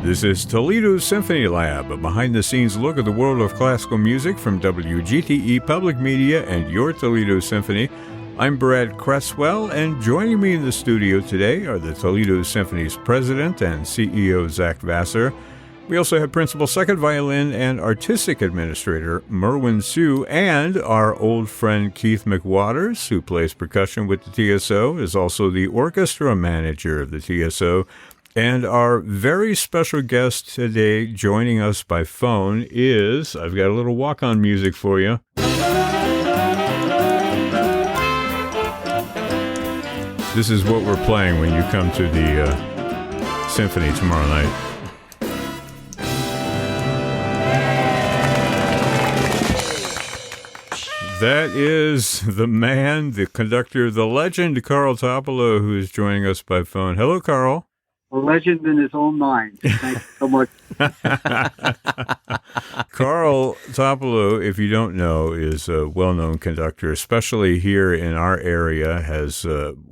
This is Toledo Symphony Lab, a behind-the-scenes look at the world of classical music from WGTE Public Media and your Toledo Symphony. I'm Brad Cresswell, and joining me in the studio today are the Toledo Symphony's president and CEO, Zach Vassar. We also have principal second violin and artistic administrator, Merwin Sue, and our old friend Keith McWaters, who plays percussion with the TSO, is also the orchestra manager of the TSO. And our very special guest today joining us by phone is, I've got a little walk-on music for you. This is what we're playing when you come to the symphony tomorrow night. That is the man, the conductor, the legend, Carl Topilow, who is joining us by phone. Hello, Carl. A legend in his own mind. Thanks so much. Carl Topilow, if you don't know, is a well-known conductor, especially here in our area, has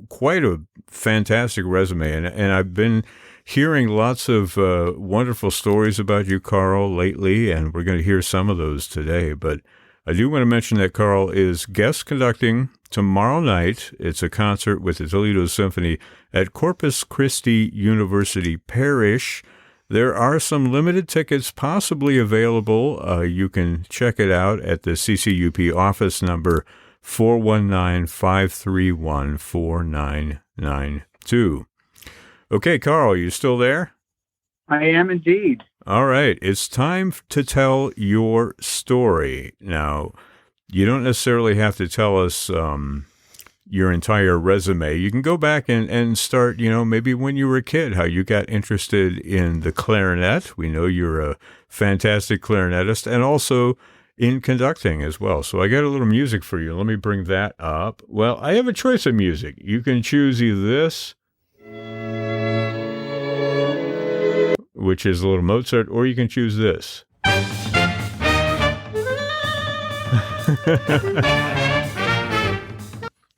quite a fantastic resume. And I've been hearing lots of wonderful stories about you, Carl, lately, and we're going to hear some of those today. But I do want to mention that Carl is guest conducting tomorrow night. It's a concert with the Toledo Symphony at Corpus Christi University Parish. There are some limited tickets possibly available. You can check it out at the CCUP office number 419-531-4992. Okay, Carl, you still there? I am indeed. All right, it's time to tell your story. Now, you don't necessarily have to tell us your entire resume. You can go back and start, maybe when you were a kid, how you got interested in the clarinet. We know you're a fantastic clarinetist, and also in conducting as well. So I got a little music for you. Let me bring that up. Well, I have a choice of music. You can choose either this, which is a little Mozart, or you can choose this.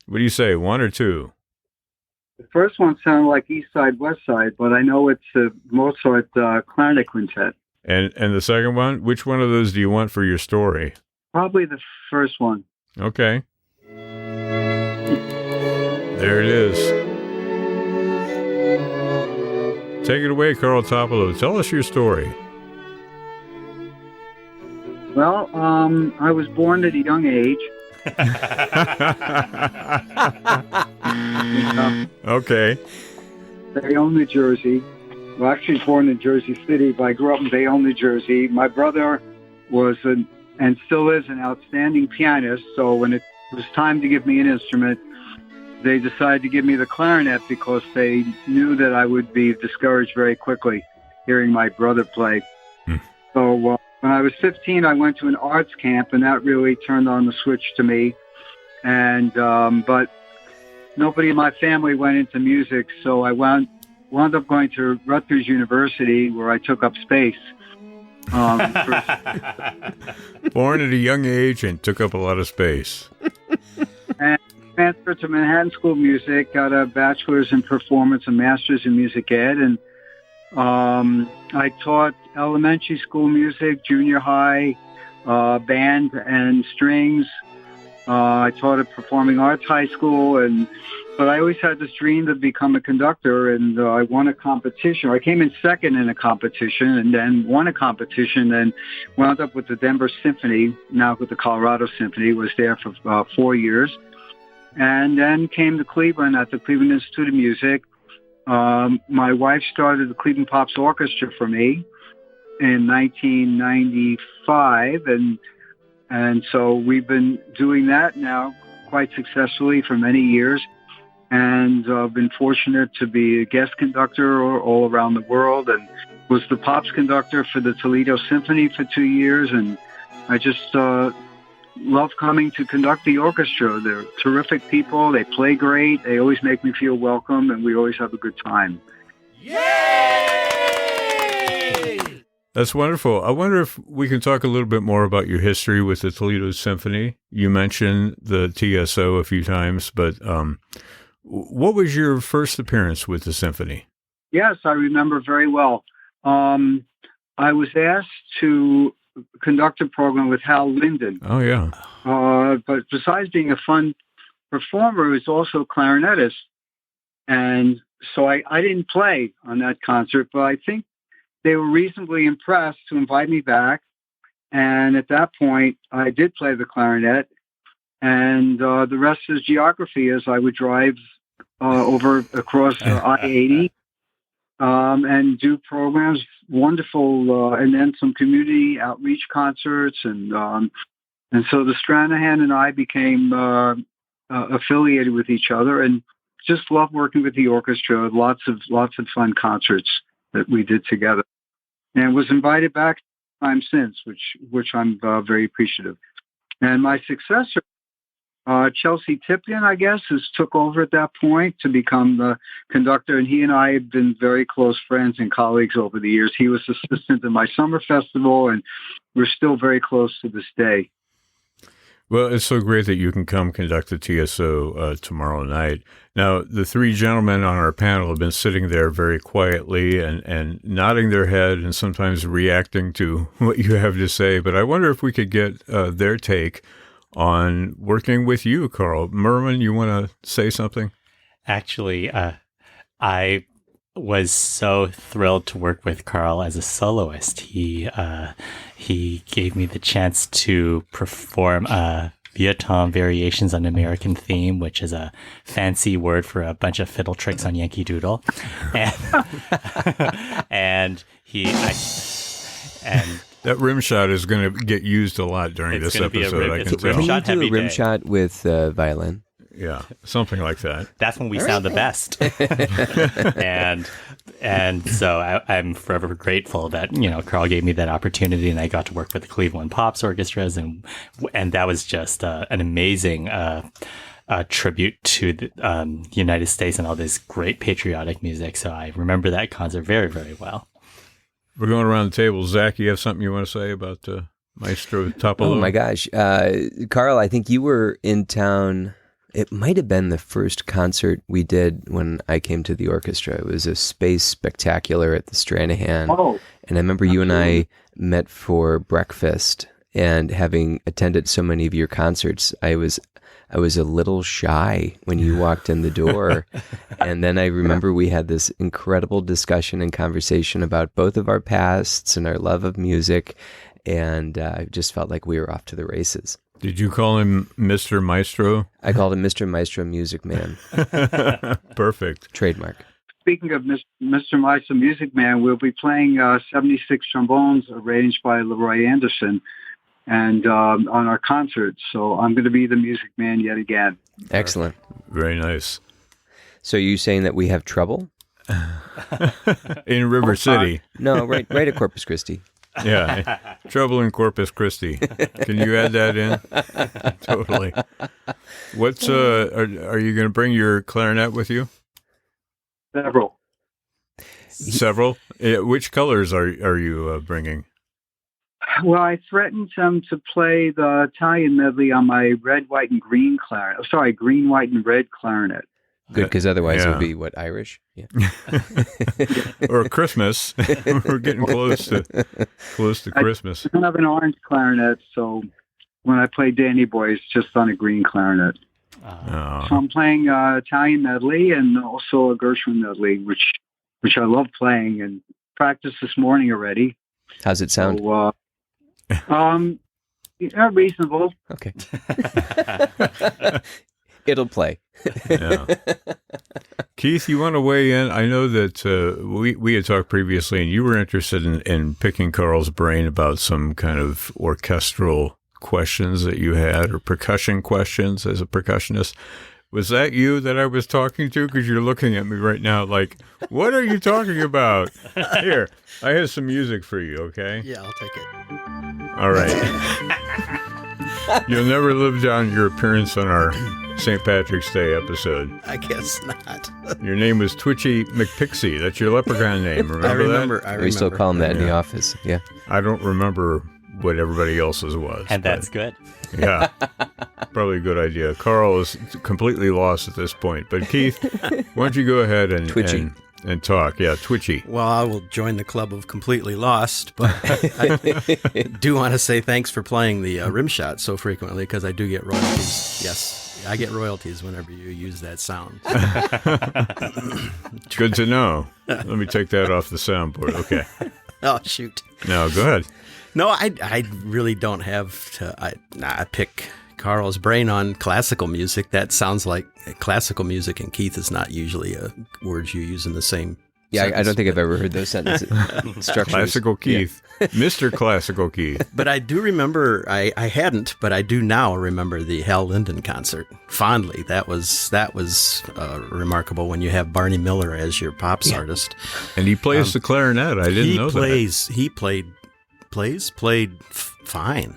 What do you say, one or two? The first one sounded like East Side, West Side, but I know it's a Mozart clarinet quintet. And the second one, which one of those do you want for your story? Probably the first one. Okay. There it is. Take it away, Carl Topilow. Tell us your story. Well, I was born at a young age. Okay. Bayonne, New Jersey. Well, actually born in Jersey City, but I grew up in Bayonne, New Jersey. My brother was and still is an outstanding pianist, so when it was time to give me an instrument, they decided to give me the clarinet because they knew that I would be discouraged very quickly hearing my brother play. So when I was 15, I went to an arts camp, and that really turned on the switch to me. And but nobody in my family went into music, so I wound up going to Rutgers University, where I took up space. Born at a young age and took up a lot of space. And transferred to Manhattan School of Music, got a bachelor's in performance and master's in music ed, and I taught elementary school music, junior high, band and strings. I taught at Performing Arts High School, but I always had this dream to become a conductor, and I won a competition. I came in second in a competition and then won a competition and wound up with the Denver Symphony, now with the Colorado Symphony, was there for 4 years. And then came to Cleveland at the Cleveland Institute of Music. My wife started the Cleveland Pops Orchestra for me in 1995, and so we've been doing that now quite successfully for many years, and I've been fortunate to be a guest conductor all around the world, and was the Pops conductor for the Toledo Symphony for 2 years, and I just love coming to conduct the orchestra. They're terrific people. They play great. They always make me feel welcome, and we always have a good time. Yay! That's wonderful. I wonder if we can talk a little bit more about your history with the Toledo Symphony. You mentioned the TSO a few times, but what was your first appearance with the symphony? Yes, I remember very well. I was asked to conduct a program with Hal Linden. Oh, yeah. But besides being a fun performer, he was also a clarinetist. And so I didn't play on that concert, but I think they were reasonably impressed to invite me back. And at that point, I did play the clarinet. And the rest is geography, as I would drive across I-80 and do programs, wonderful, and then some community outreach concerts. And so the Stranahan and I became affiliated with each other and just loved working with the orchestra. Lots of fun concerts that we did together, and was invited back time since, which I'm very appreciative. And my successor, Chelsea Tipian, I guess, took over at that point to become the conductor, and he and I have been very close friends and colleagues over the years. He was assistant at my summer festival, and we're still very close to this day. Well, it's so great that you can come conduct the TSO tomorrow night. Now, the three gentlemen on our panel have been sitting there very quietly and nodding their head and sometimes reacting to what you have to say. But I wonder if we could get their take on working with you, Carl. Merwin, you want to say something? Actually, I was so thrilled to work with Carl as a soloist. He gave me the chance to perform Vietnam Variations on American Theme, which is a fancy word for a bunch of fiddle tricks on Yankee Doodle. And that rim shot is going to get used a lot during this episode. I can tell. Rim shot Can you do a rim day. shot with violin? Yeah, something like that. That's when we sound the best. and so I'm forever grateful that, Carl gave me that opportunity and I got to work with the Cleveland Pops orchestras. And that was just an amazing tribute to the United States and all this great patriotic music. So I remember that concert very, very well. We're going around the table. Zach, you have something you want to say about Maestro Topilow? Oh, my gosh. Carl, I think you were in town. It might have been the first concert we did when I came to the orchestra. It was a space spectacular at the Stranahan. Oh, and I remember you and I met for breakfast, and having attended so many of your concerts, I was a little shy when you walked in the door. And then I remember we had this incredible discussion and conversation about both of our pasts and our love of music. And I just felt like we were off to the races. Did you call him Mr. Maestro? I called him Mr. Maestro Music Man. Perfect. Trademark. speaking of Mr. Maestro Music Man, we'll be playing 76 trombones arranged by Leroy Anderson and on our concert. So I'm going to be the music man yet again. Excellent. Very nice. So you saying that we have trouble? In River City. No, right at Corpus Christi. Yeah, trouble in Corpus Christi. Can you add that in? Totally. What's are you going to bring your clarinet with you? Several. Which colors are you bringing? Well, I threatened them to play the Italian medley on my red, white, and green clarinet. Sorry, green, white, and red clarinet. Good, because otherwise it would be, what, Irish? Yeah. Or Christmas. We're getting close to Christmas. I don't have an orange clarinet, so when I play Danny Boy, it's just on a green clarinet. So I'm playing Italian medley and also a Gershwin medley, which I love playing and practiced this morning already. How's it sound? So, reasonable. Okay. It'll play. Yeah. Keith, you want to weigh in? I know that we had talked previously, and you were interested in picking Carl's brain about some kind of orchestral questions that you had, or percussion questions as a percussionist. Was that you that I was talking to? Because you're looking at me right now like, what are you talking about? Here, I have some music for you, okay? Yeah, I'll take it. All right. You'll never live down your appearance on our St. Patrick's Day episode. I guess not. Your name was Twitchy McPixie. That's your leprechaun name. Remember I remember. that? We still call him that in the office. Yeah. I don't remember what everybody else's was. And that's good. Yeah. Probably a good idea. Carl is completely lost at this point. But Keith, why don't you go ahead and And talk, yeah, twitchy. Well, I will join the club of completely lost, but I do want to say thanks for playing the rim shot so frequently, because I do get royalties. Yes, I get royalties whenever you use that sound. Good to know. Let me take that off the soundboard. Okay. Oh, shoot. No, go ahead. No, I really don't have to. I pick Carl's brain on classical music. That sounds like classical music, and Keith is not usually words you use in the same sentence. I don't think I've ever heard those sentences. Structures. Classical Keith. Yeah. Mr. Classical Keith. But I do remember, I hadn't, but I do now remember the Hal Linden concert fondly. That was remarkable when you have Barney Miller as your pops artist. And he plays the clarinet. I didn't know that. He played fine.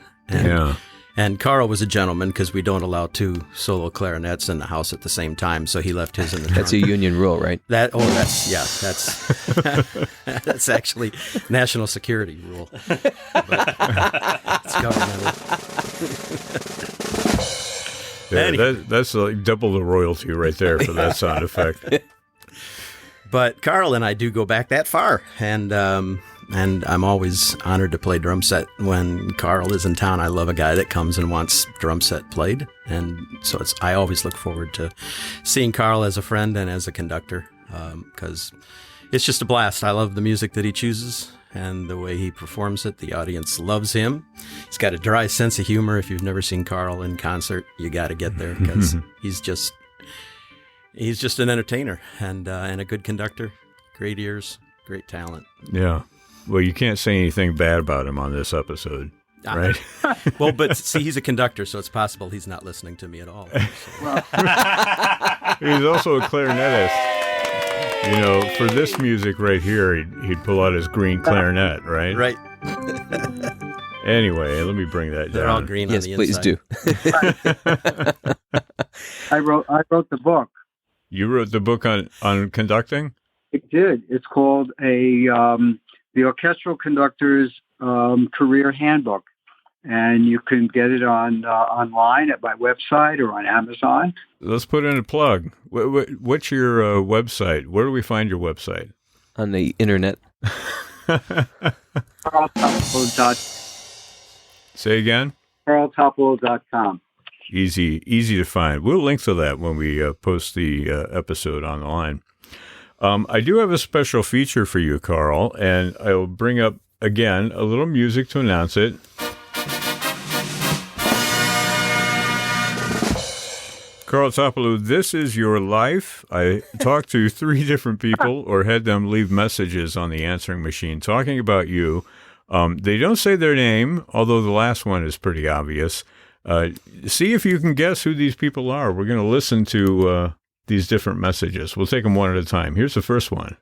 And Carl was a gentleman, because we don't allow two solo clarinets in the house at the same time, so he left his in the trunk. That's a union rule, right? That's that's actually national security rule. But it's governmental. Yeah, Anyway. that's like double the royalty right there for that sound effect. But Carl and I do go back that far, and I'm always honored to play drum set when Carl is in town. I love a guy that comes and wants drum set played, and so I always look forward to seeing Carl as a friend and as a conductor, because it's just a blast. I love the music that he chooses and the way he performs it. The audience loves him. He's got a dry sense of humor. If you've never seen Carl in concert, you got to get there, because he's just an entertainer and a good conductor. Great ears, great talent. Yeah. Well, you can't say anything bad about him on this episode, right? Well, but see, he's a conductor, so it's possible he's not listening to me at all. So. He's also a clarinetist. You know, for this music right here, he'd pull out his green clarinet, right? Right. Anyway, let me bring that down. They're all green on the inside. Yes, please do. I wrote the book. You wrote the book on conducting? It did. It's called the Orchestral Conductor's Career Handbook, and you can get it online at my website or on Amazon. Let's put in a plug. What's your website? Where do we find your website? On the internet. CarlTopilow. Say again? CarlTopilow.com. Easy to find. We'll link to that when we post the episode online. I do have a special feature for you, Carl, and I will bring up, again, a little music to announce it. Carl Topilow, this is your life. I talked to 3 different people or had them leave messages on the answering machine talking about you. They don't say their name, although the last one is pretty obvious. See if you can guess who these people are. We're going to listen to these different messages. We'll take them one at a time. Here's the first one.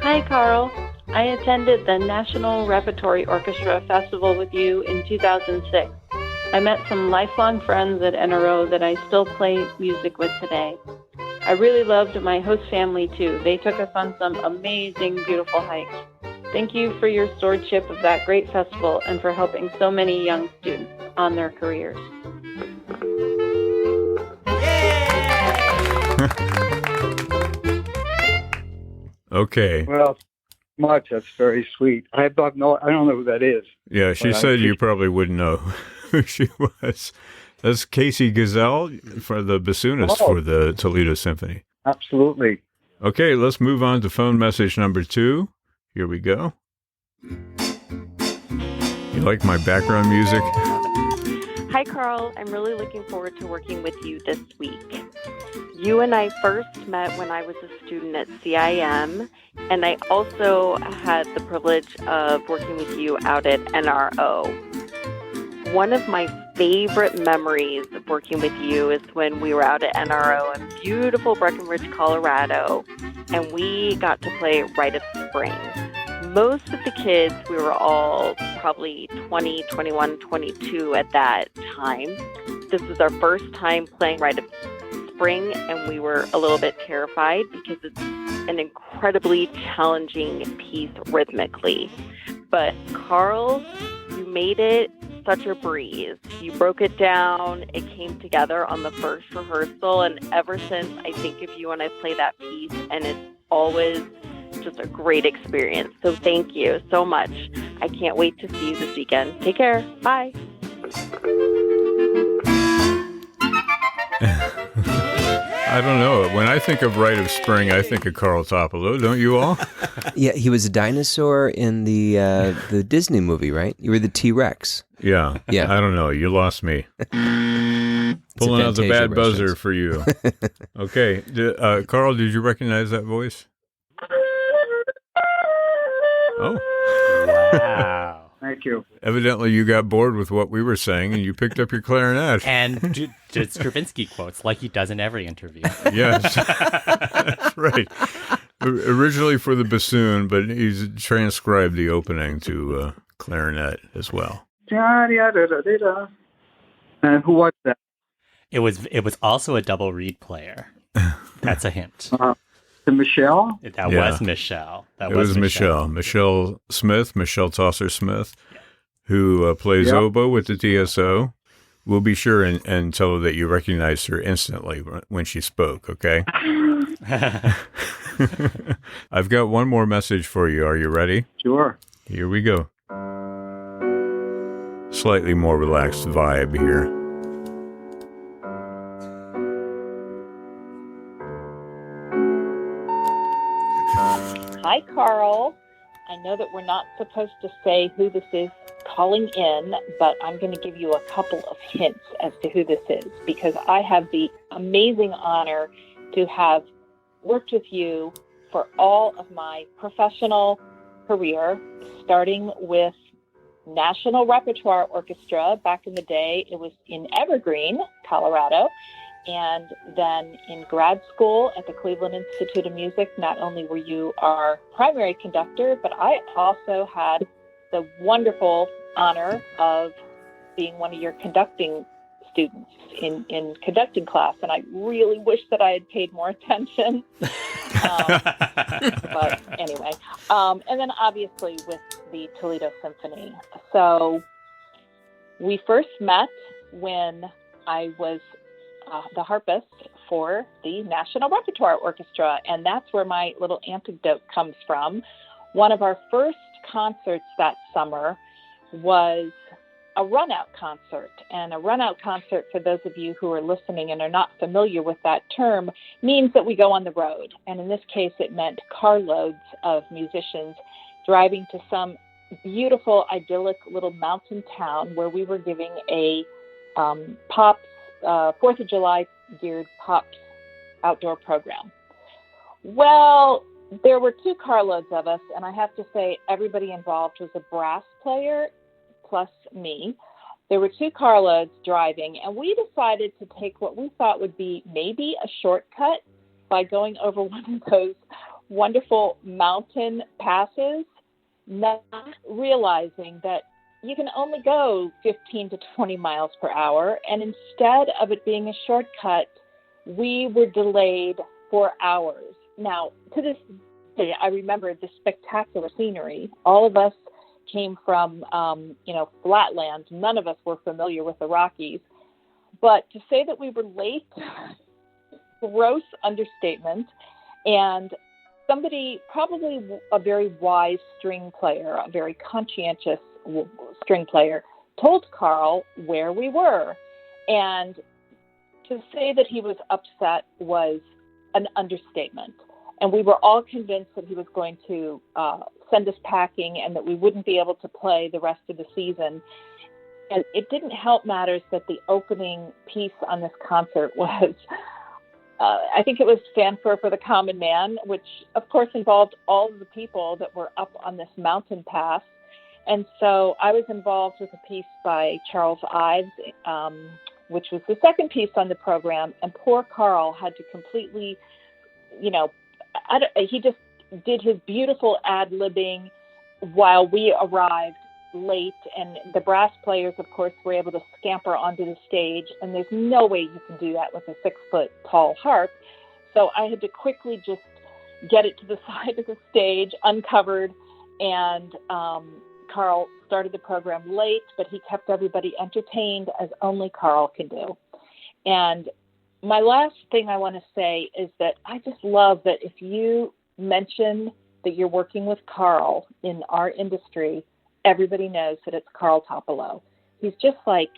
Hi, Carl. I attended the National Repertory Orchestra Festival with you in 2006. I met some lifelong friends at NRO that I still play music with today. I really loved my host family, too. They took us on some amazing, beautiful hikes. Thank you for your stewardship of that great festival and for helping so many young students on their careers. Okay. Well, much. That's very sweet. I don't know who that is. Yeah, she said you probably wouldn't know who she was. That's Casey Gazelle, for the bassoonist for the Toledo Symphony. Absolutely. Okay, let's move on to phone message number 2. Here we go. You like my background music? Hi, Carl. I'm really looking forward to working with you this week. You and I first met when I was a student at CIM, and I also had the privilege of working with you out at NRO. One of my favorite memories of working with you is when we were out at NRO in beautiful Breckenridge, Colorado, and we got to play Rite of Spring. Most of the kids, we were all probably 20, 21, 22 at that time. This was our first time playing Rite of Spring, and we were a little bit terrified because it's an incredibly challenging piece rhythmically. But Carl, you made it such a breeze. You broke it down. It came together on the first rehearsal. And ever since, I think of you when I play that piece, and it's always just a great experience. So thank you so much. I can't wait to see you this weekend. Take care. Bye. I don't know. When I think of Rite of Spring, I think of Carl Topilow. Don't you all? Yeah, he was a dinosaur in the Disney movie, right? You were the T-Rex. Yeah. Yeah. I don't know. You lost me. Pulling out the bad buzzer for you. Okay. Carl, did you recognize that voice? Oh. Wow. Thank you. Evidently, you got bored with what we were saying, and you picked up your clarinet. And did Stravinsky quotes like he does in every interview. Yes. That's right. Originally for the bassoon, but he's transcribed the opening to clarinet as well. And who was that? It was also a double reed player. That's a hint. To Michelle? That was Michelle. It was Michelle. Michelle Smith, Michelle Tosser Smith, who plays oboe with the TSO. We'll be sure and tell her that you recognized her instantly when she spoke, okay? I've got one more message for you. Are you ready? Sure. Here we go. Slightly more relaxed vibe here. Hi, Carl. I know that we're not supposed to say who this is calling in, but I'm going to give you a couple of hints as to who this is, because I have the amazing honor to have worked with you for all of my professional career, starting with National Repertoire Orchestra back in the day. It was in Evergreen, Colorado. And then in grad school at the Cleveland Institute of Music, not only were you our primary conductor, but I also had the wonderful honor of being one of your conducting students in conducting class. And I really wish that I had paid more attention. But anyway, and then obviously with the Toledo Symphony. So we first met when I was the harpist for the National Repertoire Orchestra, and that's where my little anecdote comes from. One of our first concerts that summer was a run-out concert, and a run-out concert, for those of you who are listening and are not familiar with that term, means that we go on the road, and in this case it meant carloads of musicians driving to some beautiful, idyllic little mountain town where we were giving a pop 4th of July geared pop outdoor program. Well, there were 2 carloads of us, and I have to say everybody involved was a brass player plus me. There were 2 carloads driving, and we decided to take what we thought would be maybe a shortcut by going over one of those wonderful mountain passes, not realizing that you can only go 15 to 20 miles per hour. And instead of it being a shortcut, we were delayed for hours. Now, to this day, I remember the spectacular scenery. All of us came from, flatland. None of us were familiar with the Rockies. But to say that we were late, gross understatement. And somebody, probably a very wise string player, a very conscientious string player, told Carl where we were. And to say that he was upset was an understatement. And we were all convinced that he was going to send us packing and that we wouldn't be able to play the rest of the season. And it didn't help matters that the opening piece on this concert was, I think it was Fanfare for the Common Man, which of course involved all of the people that were up on this mountain pass. And so I was involved with a piece by Charles Ives, which was the second piece on the program. And poor Carl had to completely, he just did his beautiful ad-libbing while we arrived late. And the brass players, of course, were able to scamper onto the stage. And there's no way you can do that with a 6-foot-tall harp. So I had to quickly just get it to the side of the stage, uncovered, and Carl started the program late, but he kept everybody entertained as only Carl can do. And my last thing I want to say is that I just love that if you mention that you're working with Carl in our industry, everybody knows that it's Carl Topilow. He's just like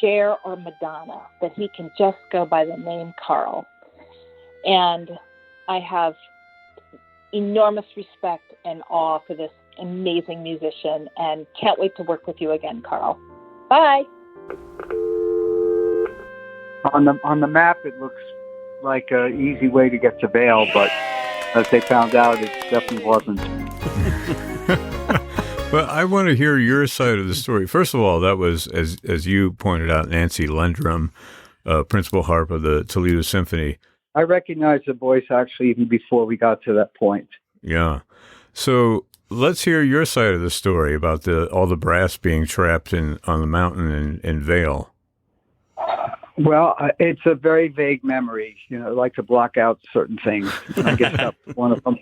Cher or Madonna, that he can just go by the name Carl. And I have enormous respect and awe for this amazing musician, and can't wait to work with you again, Carl. Bye. On the map, it looks like an easy way to get to Vail, but as they found out, it definitely wasn't. Well, I want to hear your side of the story. First of all, that was, as you pointed out, Nancy Lendrum, principal harp of the Toledo Symphony. I recognized the voice actually even before we got to that point. Yeah. So let's hear your side of the story about all the brass being trapped on the mountain in Vail. Well, it's a very vague memory. You know, I like to block out certain things. I guess that's one of them.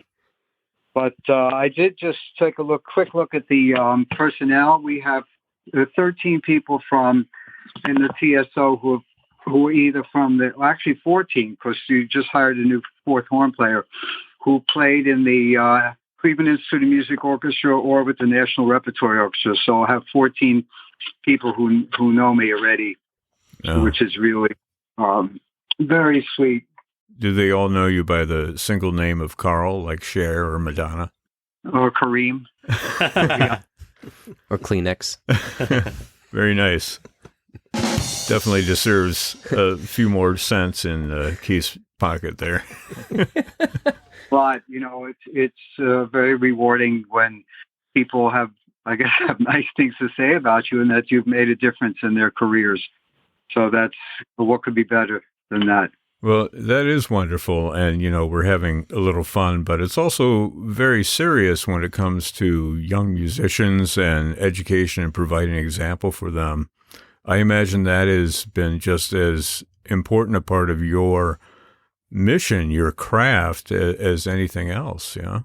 But I did just take a quick look at the personnel. We have 13 people in the TSO who are either actually 14, because you just hired a new fourth horn player who played in the Cleveland Institute of Music Orchestra or with the National Repertory Orchestra. So I'll have 14 people who know me already, which is really very sweet. Do they all know you by the single name of Carl, like Cher or Madonna? Or Kareem. Yeah. Or Kleenex. Very nice. Definitely deserves a few more cents in Keith's pocket there. But, it's very rewarding when people have nice things to say about you and that you've made a difference in their careers. So what could be better than that? Well, that is wonderful, and, we're having a little fun, but it's also very serious when it comes to young musicians and education and providing an example for them. I imagine that has been just as important a part of your mission, your craft, as anything else, yeah?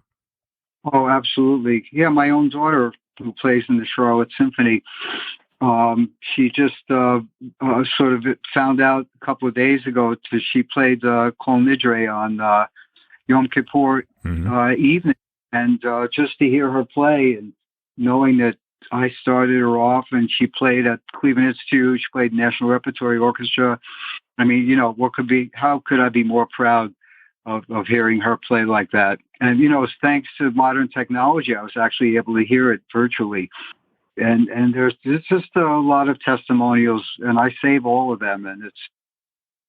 Oh, absolutely. Yeah, my own daughter, who plays in the Charlotte Symphony, she just sort of found out a couple of days ago that she played Kol Nidre on Yom Kippur evening, and just to hear her play and knowing that I started her off and she played at Cleveland Institute, she played National Repertory Orchestra. I mean, how could I be more proud of hearing her play like that? And, it's thanks to modern technology, I was actually able to hear it virtually. And there's just a lot of testimonials, and I save all of them. And it's,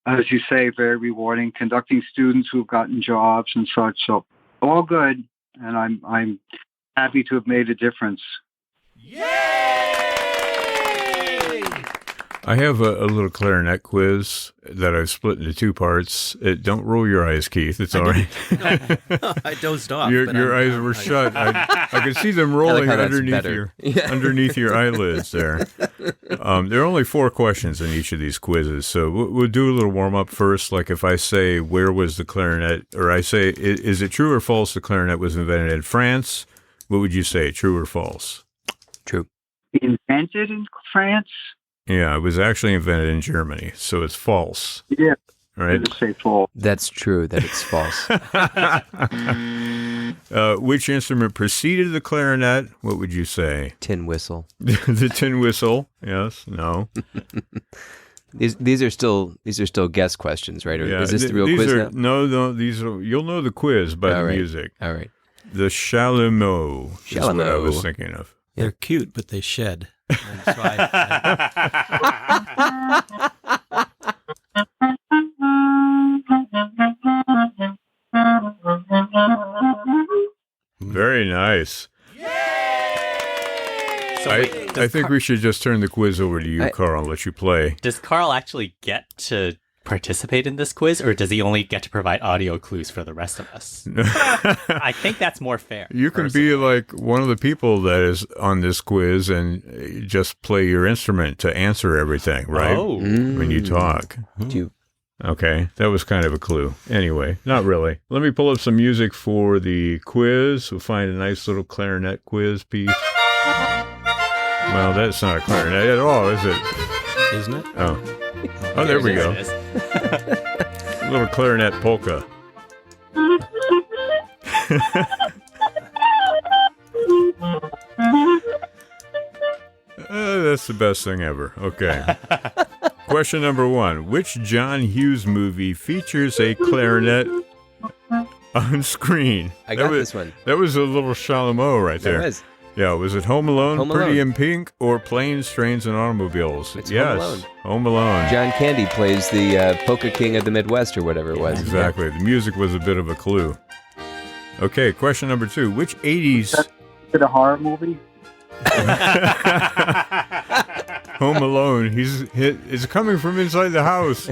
as you say, very rewarding, conducting students who've gotten jobs and such. So all good. And I'm happy to have made a difference. I have a little clarinet quiz that I've split into two parts. Don't roll your eyes, Keith. It's all right. I dozed off. Your eyes were shut. I could see them rolling underneath your eyelids there. There are only 4 questions in each of these quizzes, so we'll do a little warm-up first. Like if I say, where was the clarinet, or I say, is it true or false the clarinet was invented in France? What would you say, true or false? True. Invented in France? Yeah, it was actually invented in Germany, so it's false. Yeah. Right? Say false. That's true, that it's false. Which instrument preceded the clarinet? What would you say? Tin whistle. The tin whistle, yes, no. These are still guess questions, right? Or is this the real quiz now? No, you'll know the quiz by the music. All right. The chalumeau is what I was thinking of. They're cute, but they shed. And so Very nice. So I think we should just turn the quiz over to you, Carl, and let you play. Does Carl actually get to participate in this quiz, or does he only get to provide audio clues for the rest of us? I think that's more fair. You can be like one of the people that is on this quiz and just play your instrument to answer everything, right? Oh. When you talk. Okay, that was kind of a clue. Anyway, not really. Let me pull up some music for the quiz. We'll find a nice little clarinet quiz piece. Well, that's not a clarinet at all, is it? Isn't it? Oh, there we go. It is. A little clarinet polka. That's the best thing ever. Okay. Question number 1. Which John Hughes movie features a clarinet on screen? I got this one. That was a little Chalumeau right there. That was. Yeah, was it Home Alone, Home Pretty Alone. in Pink, or Planes, Trains, and Automobiles? It's yes, Home Alone. Home Alone. John Candy plays the Polka King of the Midwest or whatever it was. Exactly. The music was a bit of a clue. Okay, question number 2. Which 80s... Is it a horror movie? Home Alone. It's coming from inside the house.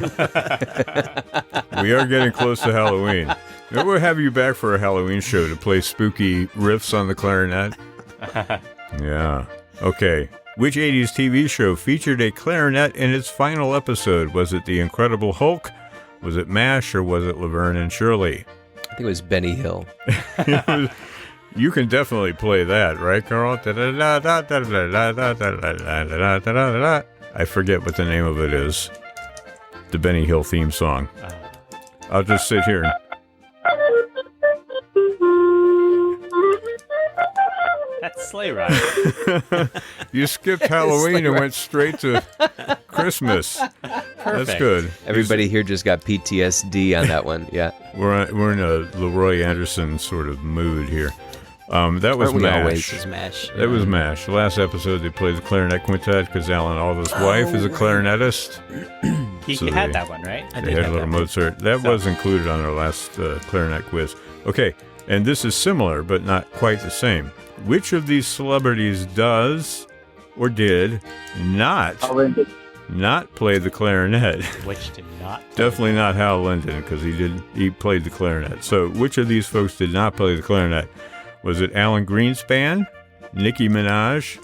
We are getting close to Halloween. Maybe we'll have you back for a Halloween show to play spooky riffs on the clarinet. Yeah. Okay. Which 80s TV show featured a clarinet in its final episode? Was it The Incredible Hulk? Was it MASH? Or was it Laverne and Shirley? I think it was Benny Hill. You can definitely play that, right, Carl? I forget what the name of it is. The Benny Hill theme song. I'll just sit here. That's Sleigh Ride. You skipped Halloween and went straight to Christmas. That's good. Everybody here just got PTSD on that one. Yeah. We're in a Leroy Anderson sort of mood here. That was Aren't we MASH. always? This is MASH. That was MASH. The last episode they played the clarinet quintet because Alan Alda's wife is a clarinetist. You had that one, right? I They did had a have little that. Mozart. That was included on our last clarinet quiz. Okay, and this is similar but not quite the same. Which of these celebrities does or did not play the clarinet? Which did not. Definitely not Hal Linden because he played the clarinet. So which of these folks did not play the clarinet? Was it Alan Greenspan, Nicki Minaj,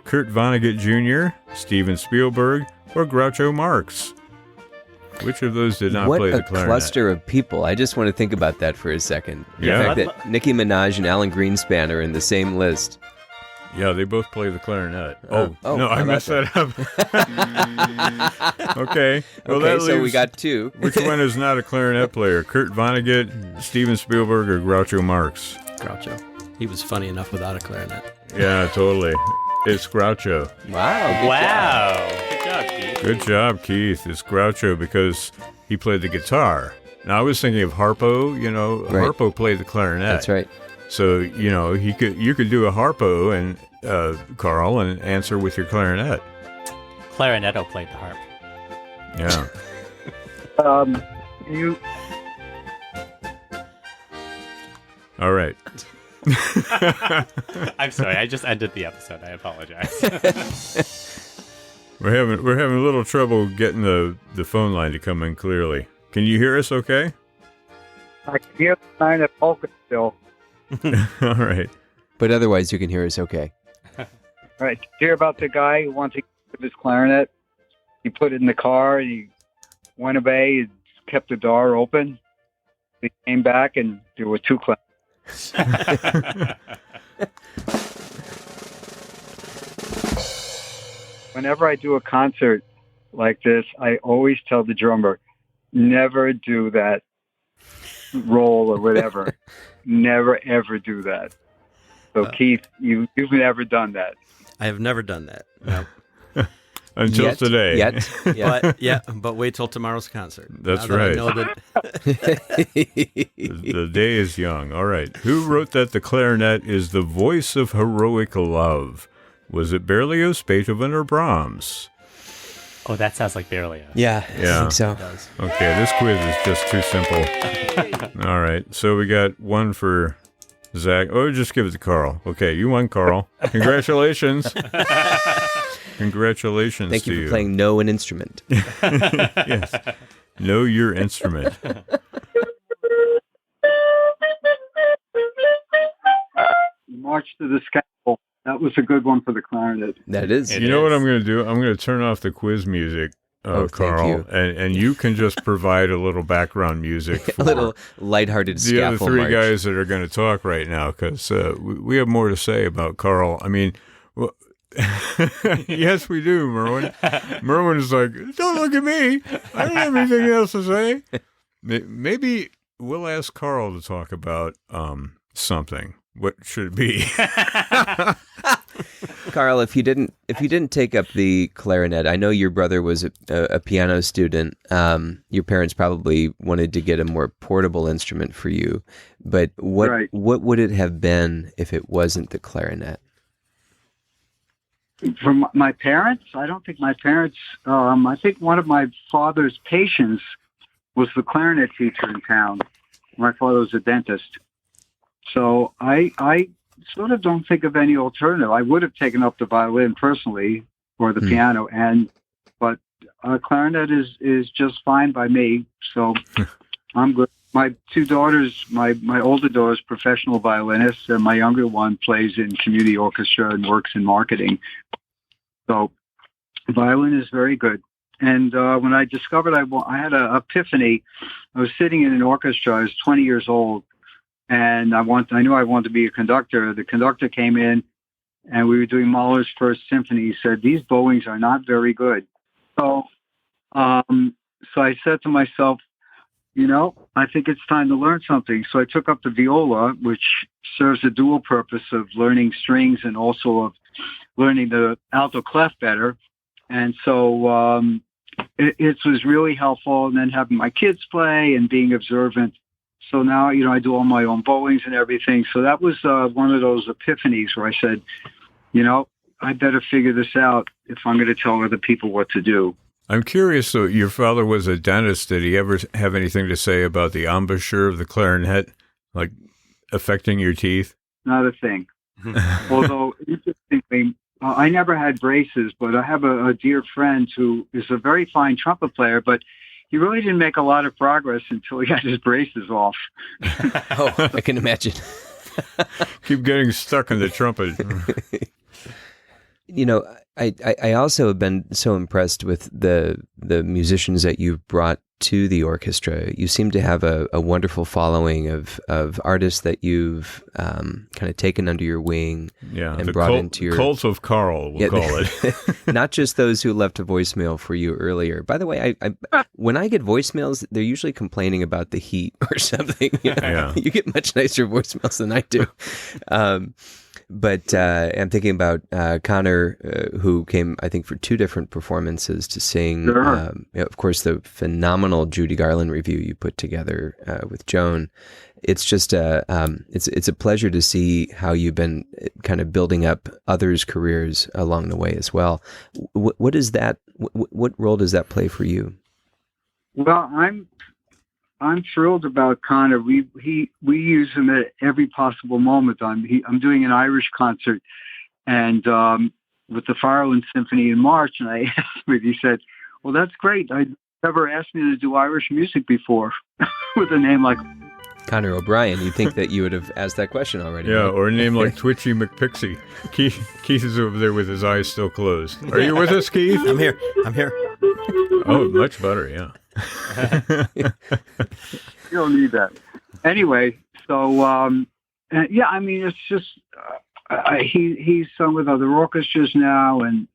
Kurt Vonnegut Jr., Steven Spielberg, or Groucho Marx? Which of those did not play the clarinet? What a cluster of people. I just want to think about that for a second. Yeah. The fact that Nicki Minaj and Alan Greenspan are in the same list. Yeah, they both play the clarinet. Oh, no, I how messed about that up. Okay. Well, that Okay, so we leaves- got 2. Which one is not a clarinet player? Kurt Vonnegut, Steven Spielberg, or Groucho Marx? Groucho. He was funny enough without a clarinet. Yeah, totally. It's Groucho. Wow. Wow. Good job, Keith. Good job, Keith. It's Groucho because he played the guitar. Now, I was thinking of Harpo. You know, Right. Harpo played the clarinet. That's right. So, you know, you could do a Harpo and Carl and answer with your clarinet. Clarinetto played the harp. Yeah. You All right. I'm sorry, I just ended the episode. I apologize. We're having a little trouble getting the phone line to come in clearly. Can you hear us okay? I can hear the sign of polka still. All right. But otherwise, you can hear us okay. All right. Did you hear about the guy who wanted to get his clarinet? He put it in the car and he went away and kept the door open. He came back and there were 2 clarinets. Whenever I do a concert like this, I always tell the drummer, never do that roll or whatever. Never, ever do that. So, Keith, you've never done that. I have never done that. No. Until Yet. today. Yeah. But wait till tomorrow's concert. That's Now that I right. know that The day is young. All right. Who wrote that the clarinet is the voice of heroic love? Was it Berlioz, Beethoven, or Brahms? Oh, that sounds like Berlioz. Yeah, I Yeah. think so. it does. Okay, this quiz is just too simple. All right. So we got one for Zach. Oh, just give it to Carl. Okay, you won, Carl. Congratulations. Congratulations Thank to you for playing Know an Instrument. Yes. Know your instrument. March to the Scaffold. That was a good one for the clarinet. That is. It You know what is. I'm going to do? I'm going to turn off the quiz music, Oh, thank Carl, you. and you can just provide a little background music for A little lighthearted the other scaffold three march. guys that are going to talk right now, because we have more to say about Carl. I mean, Well, yes, we do, Merwin. Merwin's like, don't look at me. I don't have anything else to say. Maybe we'll ask Carl to talk about something. What should it be? Carl, if you didn't take up the clarinet, I know your brother was a piano student. Your parents probably wanted to get a more portable instrument for you. But what would it have been if it wasn't the clarinet? For my parents, I don't think my parents. I think one of my father's patients was the clarinet teacher in town. My father was a dentist. So I sort of don't think of any alternative. I would have taken up the violin personally or the piano, but clarinet is just fine by me. So I'm good. My two daughters, my older daughter's professional violinist, and my younger one plays in community orchestra and works in marketing. So violin is very good. And when I discovered I had an epiphany. I was sitting in an orchestra. I was 20 years old. And I knew I wanted to be a conductor. The conductor came in, and we were doing Mahler's First Symphony. He said, "These bowings are not very good." So I said to myself, I think it's time to learn something. So I took up the viola, which serves a dual purpose of learning strings and also of learning the alto clef better. And so it was really helpful. And then having my kids play and being observant. So now, I do all my own bowings and everything. So that was one of those epiphanies where I said, I better figure this out if I'm going to tell other people what to do. I'm curious, though, your father was a dentist. Did he ever have anything to say about the embouchure of the clarinet, like affecting your teeth? Not a thing. Although, interestingly, I never had braces, but I have a dear friend who is a very fine trumpet player, but he really didn't make a lot of progress until he got his braces off. Oh, I can imagine. Keep getting stuck in the trumpet. I also have been so impressed with the musicians that you've brought to the orchestra. You seem to have a wonderful following of artists that you've kind of taken under your wing and brought into your cult of Carl, we'll call it. Not just those who left a voicemail for you earlier. By the way, when I get voicemails, they're usually complaining about the heat or something. You get much nicer voicemails than I do. But I'm thinking about Connor, who came, I think, for two different performances to sing. Sure. Of course, the phenomenal Judy Garland review you put together with Joan. It's just it's a pleasure to see how you've been kind of building up others' careers along the way as well. What is that? What role does that play for you? Well, I'm thrilled about Connor. We use him at every possible moment. I'm doing an Irish concert, and with the Ireland Symphony in March, and I asked him. He said, "Well, that's great. I never asked me to do Irish music before with a name like Connor O'Brien." You'd think that you would have asked that question already. Yeah, right? or a name like Twitchy McPixie. Keith is over there with his eyes still closed. Are you with us, Keith? I'm here. Oh, much better, yeah. You don't need that. Anyway, so it's just he's sung with other orchestras now, and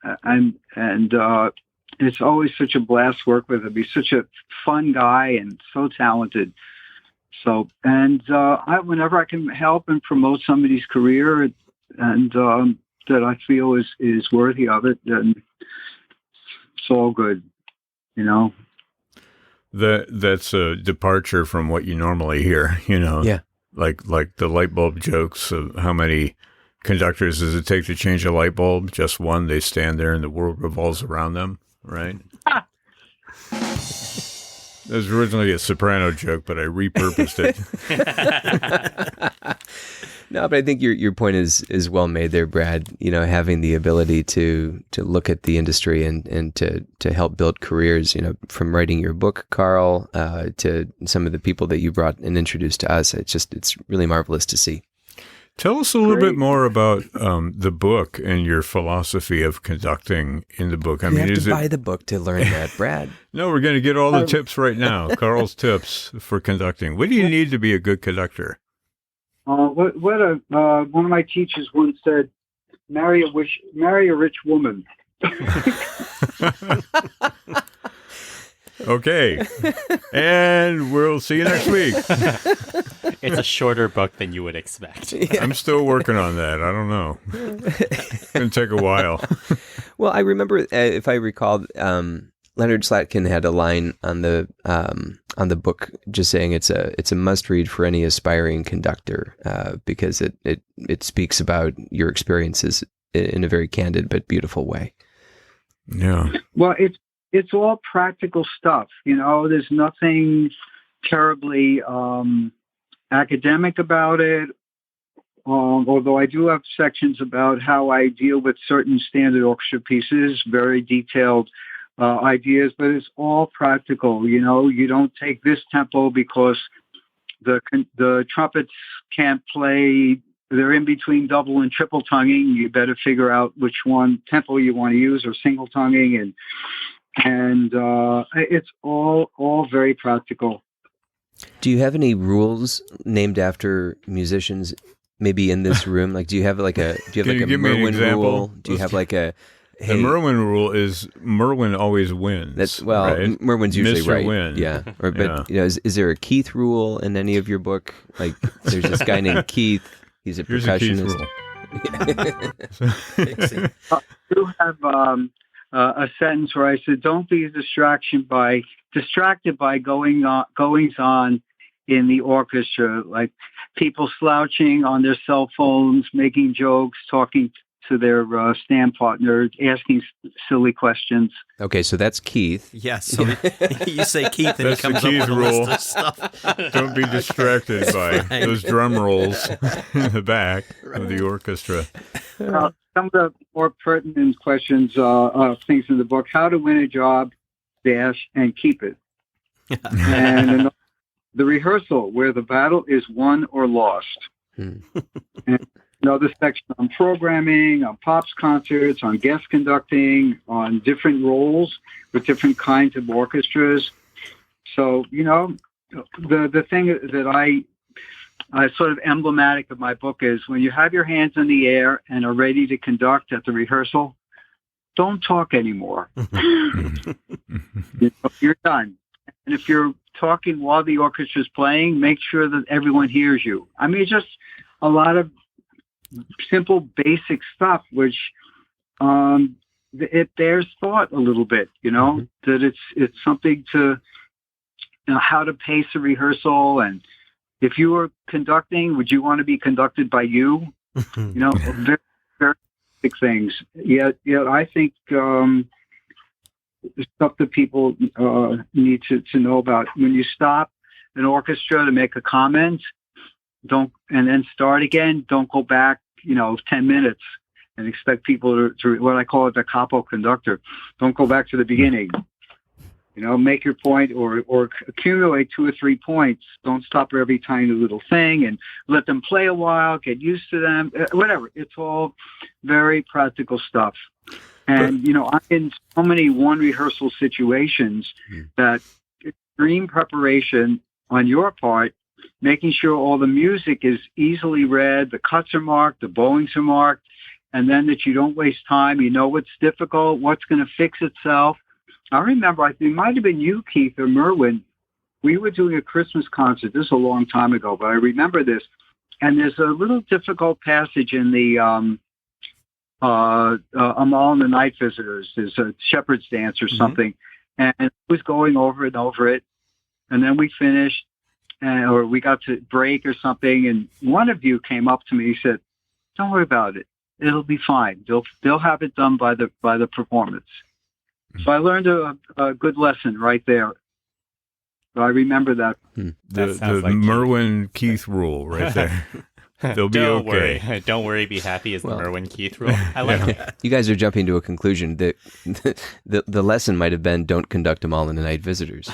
it's always such a blast to work with him. He's such a fun guy and so talented. So, and whenever I can help and promote somebody's career and that I feel is worthy of it, then it's all good, That's a departure from what you normally hear, Yeah. Like the light bulb jokes of how many conductors does it take to change a light bulb? Just one. They stand there and the world revolves around them, right? That was originally a soprano joke, but I repurposed it. No, but I think your point is well made there, Brad. Having the ability to look at the industry and to help build careers, from writing your book, Carl, to some of the people that you brought and introduced to us. It's really marvelous to see. Tell us a little bit more about the book and your philosophy of conducting in the book. You have to buy the book to learn that, Brad. No, we're going to get all the tips right now. Carl's tips for conducting. What do you need to be a good conductor? One of my teachers once said, marry a rich woman. Okay. And we'll see you next week. It's a shorter book than you would expect. I'm still working on that. I don't know. It's going to take a while. Well, I remember, if I recall, Leonard Slatkin had a line on the book just saying it's a must read for any aspiring conductor because it speaks about your experiences in a very candid but beautiful way. Yeah. Well, it's all practical stuff. There's nothing terribly academic about it. Although I do have sections about how I deal with certain standard orchestra pieces, very detailed ideas, but it's all practical. You don't take this tempo because the trumpets can't play. They're in between double and triple tonguing. You better figure out which one tempo you want to use, or single tonguing, and it's all very practical. Do you have any rules named after musicians maybe in this room? Like, do you have like a Merwin rule? Do you have like a The Merwin rule is Merwin always wins. That's right? Merwin's usually Mr. right. Win. Yeah. But is there a Keith rule in any of your book? Like, there's this guy named Keith. He's a percussionist. I do have a sentence where I said, "Don't be distracted by goings on in the orchestra, like people slouching on their cell phones, making jokes, talking to their stand partner, asking silly questions." Okay, so that's Keith. Yes. So you say Keith, and That's he comes the Keith up with rule. a list of stuff. Don't be distracted by right. those drum rolls in the back of the orchestra. Some of the more pertinent questions, things in the book: how to win a job, and keep it. And the rehearsal, where the battle is won or lost. And another section on programming, on pops concerts, on guest conducting, on different roles with different kinds of orchestras. So, the thing that I sort of emblematic of my book is when you have your hands in the air and are ready to conduct at the rehearsal, don't talk anymore. You're done. And if you're talking while the orchestra is playing, make sure that everyone hears you. I mean, just a lot of simple, basic stuff, which it bears thought a little bit, that it's something to, how to pace a rehearsal. And if you were conducting, would you want to be conducted by you? Very, very basic things. Yet I think stuff that people need to know about. When you stop an orchestra to make a comment, and then start again, don't go back, 10 minutes and expect people to what I call it, the capo conductor. Don't go back to the beginning. Make your point or accumulate 2 or 3 points. Don't stop for every tiny little thing and let them play a while, get used to them, whatever. It's all very practical stuff. And, I'm in so many one rehearsal situations that extreme preparation on your part, making sure all the music is easily read, the cuts are marked, the bowings are marked, and then that you don't waste time. You know what's difficult, what's going to fix itself. I remember, I think it might have been you, Keith, or Merwin. We were doing a Christmas concert. This is a long time ago, but I remember this. And there's a little difficult passage in the Amal and the Night Visitors. There's a shepherd's dance or something. And it was going over and over it. And then we finished, or we got to break or something. And one of you came up to me and said, "Don't worry about it. It'll be fine. They'll have it done by the performance." So I learned a good lesson right there. So I remember that. The like Merwin Keith rule right there. They'll be Don't okay. Worry. Don't worry, be happy is the Merwin Keith rule. I like it. You guys are jumping to a conclusion that the lesson might have been don't conduct them all in the Night Visitors.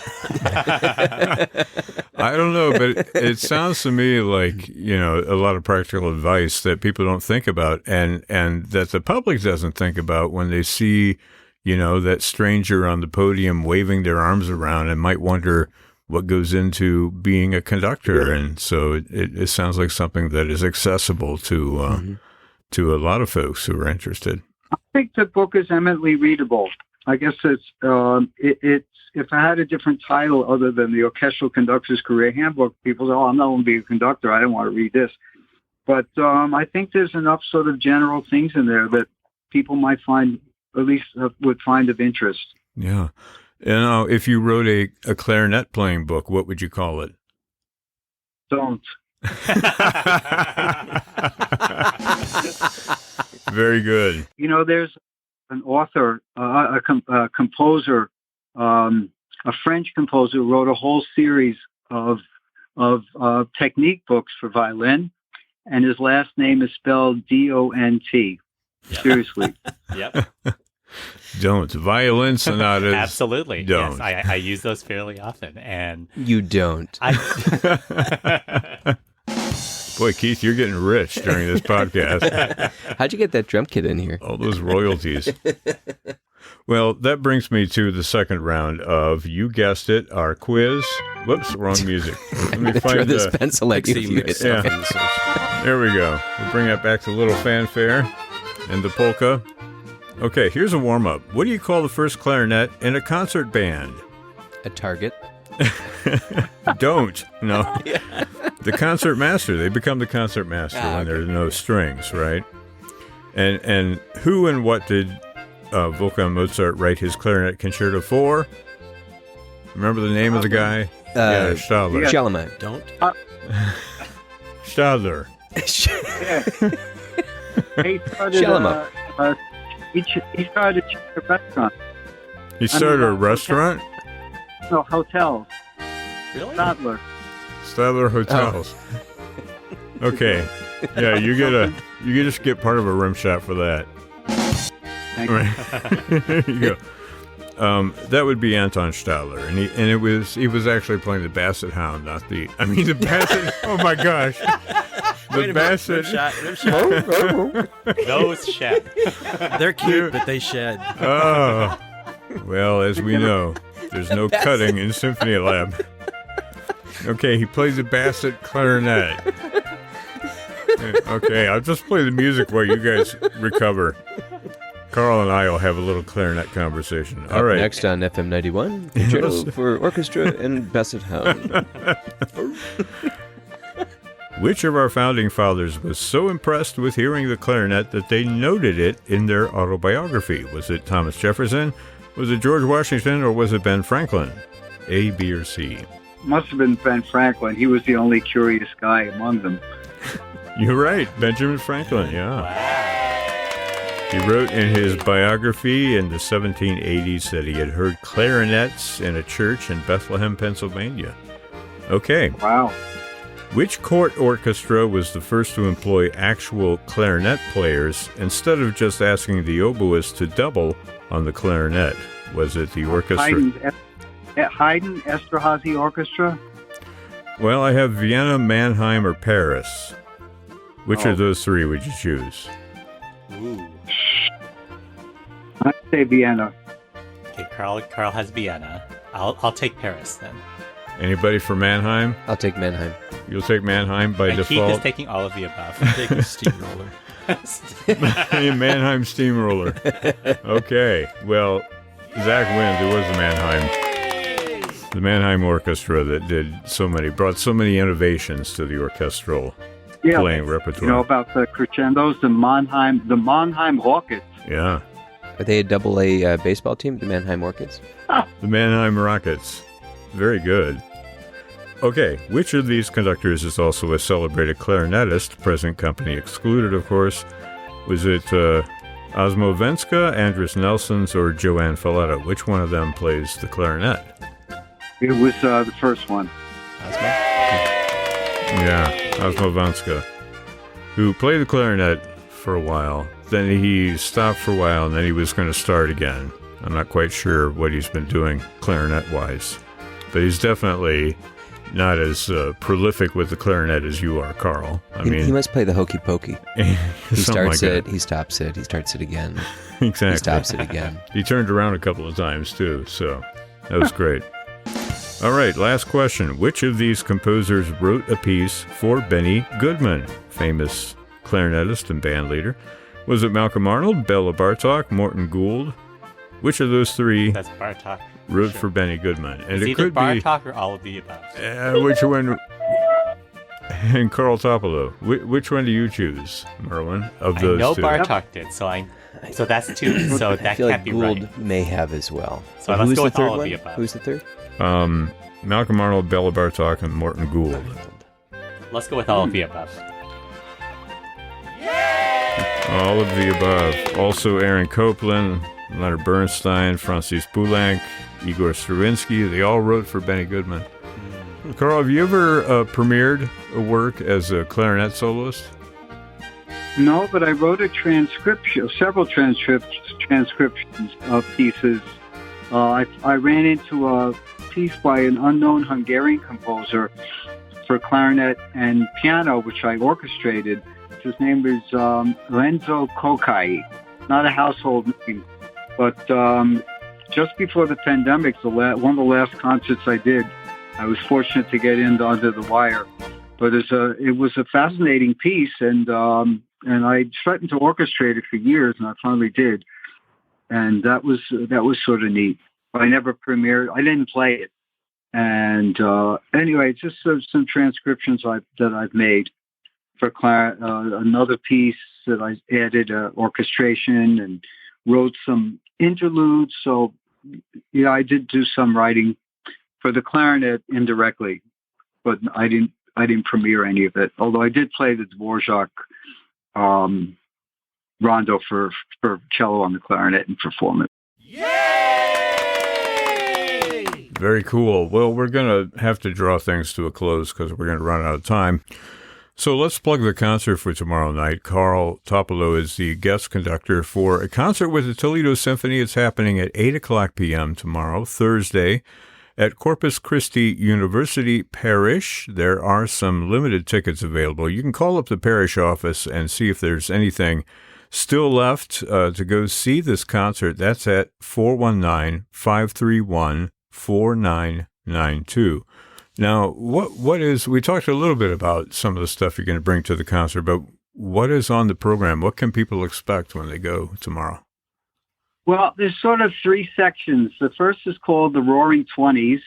I don't know, but it sounds to me like, a lot of practical advice that people don't think about and that the public doesn't think about when they see, that stranger on the podium waving their arms around and might wonder what goes into being a conductor. And so it sounds like something that is accessible to to a lot of folks who are interested. I think the book is eminently readable. I guess it's if I had a different title other than the Orchestral Conductor's Career Handbook, people say, "Oh, I'm not going to be a conductor. I don't want to read this." But I think there's enough sort of general things in there that people might find, at least would find of interest. Yeah. And if you wrote a clarinet playing book, what would you call it? Don't. Very good. You know, there's an author, a composer, a French composer who wrote a whole series of technique books for violin, and his last name is spelled D-O-N-T. Yep. Seriously. Yep. Don't. Violin sonatas. Absolutely. Don't. Yes, I use those fairly often. And You don't. Boy, Keith, you're getting rich during this podcast. How'd you get that drum kit in here? All those royalties. Well, that brings me to the second round of, you guessed it, our quiz. Whoops, wrong music. Let me Throw find this pencil at you. Yeah. There we go. We'll bring that back to the little fanfare and the polka. Okay, here's a warm-up. What do you call the first clarinet in a concert band? A target. Don't. No. The concert master. They become the concert master when there's no strings, right? And who and what did Wolfgang Mozart write his clarinet concerto for? Remember the name of the guy? Stadler. Charlemagne. Don't. Stadler. He started he started a restaurant. He started a restaurant? No, hotels. Really? Stadler Hotels. Okay. Yeah, you just get part of a rim shot for that. Thank you. Right. There you go. That would be Anton Stadler, and he was actually playing the Basset Hound, not the Basset. Oh my gosh, the Basset. Those shed. They're cute, but they shed. Oh, well, as we know, there's no cutting in Symphony Lab. Okay, he plays a Basset clarinet. Okay, I'll just play the music while you guys recover. Carl and I will have a little clarinet conversation. All right. Next on FM 91, concerto for orchestra and Basset Hound. Which of our founding fathers was so impressed with hearing the clarinet that they noted it in their autobiography? Was it Thomas Jefferson? Was it George Washington? Or was it Ben Franklin? A, B, or C? Must have been Ben Franklin. He was the only curious guy among them. You're right. Benjamin Franklin, yeah. He wrote in his biography in the 1780s that he had heard clarinets in a church in Bethlehem, Pennsylvania. Okay. Wow. Which court orchestra was the first to employ actual clarinet players instead of just asking the oboist to double on the clarinet? Was it the orchestra? Haydn Esterhazy Orchestra? Well, I have Vienna, Mannheim, or Paris. Which of those three would you choose? Ooh. I'd say Vienna. Okay, Carl has Vienna. I'll take Paris then. Anybody for Mannheim? I'll take Mannheim. You'll take Mannheim by and default? Keith is taking all of the above. Take a steamroller. Mannheim Steamroller. Okay. Well, Zach wins. It was the Mannheim Orchestra that brought so many innovations to the orchestral playing repertoire. You know about the crescendos, the Mannheim Rockets. Yeah. Are they a double-A baseball team, the Mannheim Orchids? The Mannheim Rockets. Very good. Okay, which of these conductors is also a celebrated clarinetist, present company excluded, of course? Was it Osmo Venska, Andris Nelsons, or Joanne Falletta? Which one of them plays the clarinet? It was the first one. Osmo? Yeah, Osmo Venska, who played the clarinet for a while. Then he stopped for a while, and then he was going to start again. I'm not quite sure what he's been doing clarinet-wise. But he's definitely not as prolific with the clarinet as you are, Carl. He must play the hokey pokey. He starts like it, he stops it, he starts it again. Exactly. He stops it again. He turned around a couple of times, too, so that was great. All right, last question. Which of these composers wrote a piece for Benny Goodman, famous clarinetist and band leader. Was it Malcolm Arnold, Bela Bartok, Morton Gould? Which of those three That's Bartok. wrote for Benny Goodman? And It's it either could Bartok or all of the above. be which one? And Carl Topilow. Which one do you choose, Merwin? Of those I know two? Bartok did, so that's two. So I that feel can't like be Gould right. may have as well. So Who let's was go the with third all of one? the above. Who's the third? Malcolm Arnold, Bela Bartok, and Morton Gould. Let's go with all of the above. All of the above. Also Aaron Copland, Leonard Bernstein, Francis Poulenc, Igor Stravinsky. They all wrote for Benny Goodman. Carl, have you ever premiered a work as a clarinet soloist? No, but I wrote a transcription, several transcriptions of pieces. I ran into a piece by an unknown Hungarian composer for clarinet and piano, which I orchestrated. His name was Renzo Kokai. Not a household name, but just before the pandemic, one of the last concerts I did, I was fortunate to get in under the wire. But it was a fascinating piece, and I threatened to orchestrate it for years, and I finally did. And that was sort of neat. But I never premiered. I didn't play it. And anyway, just some transcriptions that I've made for another piece that I added orchestration and wrote some interludes. So yeah, I did do some writing for the clarinet indirectly, but I didn't premiere any of it. Although I did play the Dvorak rondo for cello on the clarinet and perform it. Very cool. Well, we're going to have to draw things to a close because we're going to run out of time. So let's plug the concert for tomorrow night. Carl Topilow is the guest conductor for a concert with the Toledo Symphony. It's happening at 8 o'clock p.m. tomorrow, Thursday, at Corpus Christi University Parish. There are some limited tickets available. You can call up the parish office and see if there's anything still left to go see this concert. That's at 419-531-4992. Now, what is, we talked a little bit about some of the stuff you're going to bring to the concert, but what is on the program? What can people expect when they go tomorrow? Well, there's sort of three sections. The first is called the Roaring Twenties.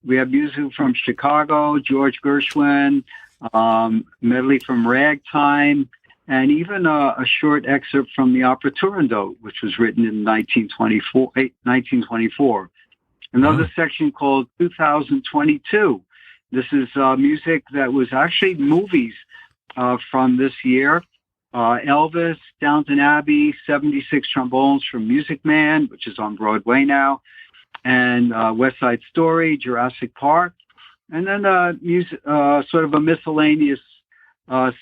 We have music from Chicago, George Gershwin, medley from Ragtime, and even a short excerpt from the opera Turandot, which was written in 1924. Another section called 2022. This is music that was actually movies from this year. Elvis, Downton Abbey, 76 Trombones from Music Man, which is on Broadway now, and West Side Story, Jurassic Park, and then sort of a miscellaneous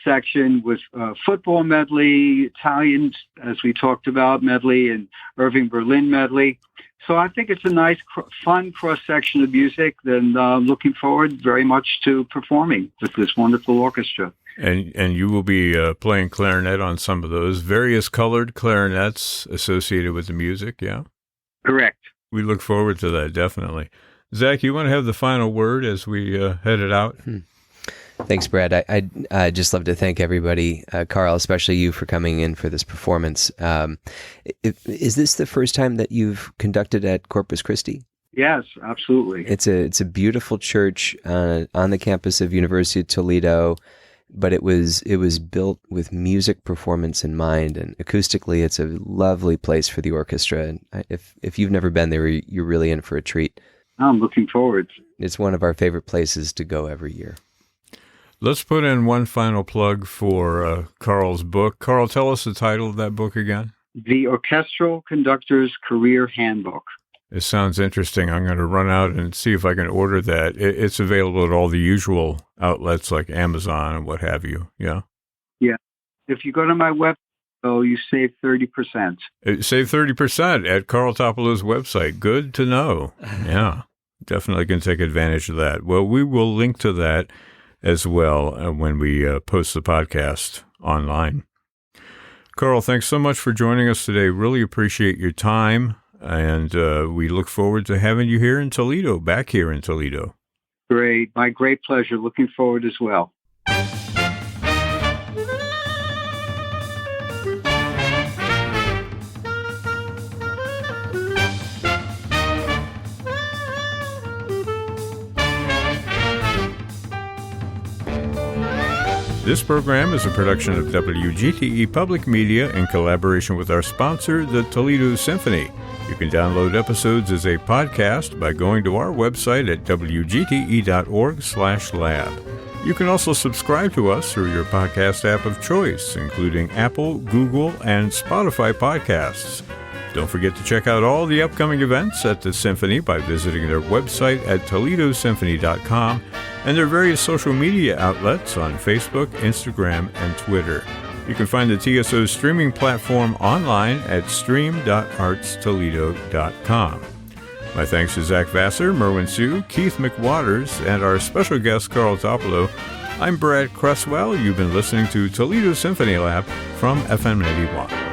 section with football medley, Italian, as we talked about, medley, and Irving Berlin medley. So I think it's a nice, fun cross-section of music, and looking forward very much to performing with this wonderful orchestra. And you will be playing clarinet on some of those various colored clarinets associated with the music, yeah? Correct. We look forward to that, definitely. Zach, you want to have the final word as we head it out? Thanks, Brad. I'd just love to thank everybody, Carl, especially you, for coming in for this performance. Is this the first time that you've conducted at Corpus Christi? Yes, absolutely. It's a beautiful church on the campus of University of Toledo, but it was built with music performance in mind, and acoustically, it's a lovely place for the orchestra. And if you've never been there, you're really in for a treat. I'm looking forward. It's one of our favorite places to go every year. Let's put in one final plug for Carl's book. Carl, tell us the title of that book again. The Orchestral Conductor's Career Handbook. It sounds interesting. I'm going to run out and see if I can order that. It's available at all the usual outlets like Amazon and what have you. Yeah. Yeah. If you go to my website, you save 30%. Save 30% at Carl Topilow's website. Good to know. Yeah. Definitely can take advantage of that. Well, we will link to that as well when we post the podcast online. Carl, thanks so much for joining us today. Really appreciate your time, and we look forward to having you here in Toledo, back here in Toledo. Great. My great pleasure. Looking forward as well. This program is a production of WGTE Public Media in collaboration with our sponsor, the Toledo Symphony. You can download episodes as a podcast by going to our website at wgte.org/lab. You can also subscribe to us through your podcast app of choice, including Apple, Google, and Spotify podcasts. Don't forget to check out all the upcoming events at the Symphony by visiting their website at toledosymphony.com and their various social media outlets on Facebook, Instagram, and Twitter. You can find the TSO streaming platform online at stream.artstoledo.com. My thanks to Zach Vassar, Merwin Sue, Keith McWaters, and our special guest, Carl Topilow. I'm Brad Cresswell. You've been listening to Toledo Symphony Lab from FM 81.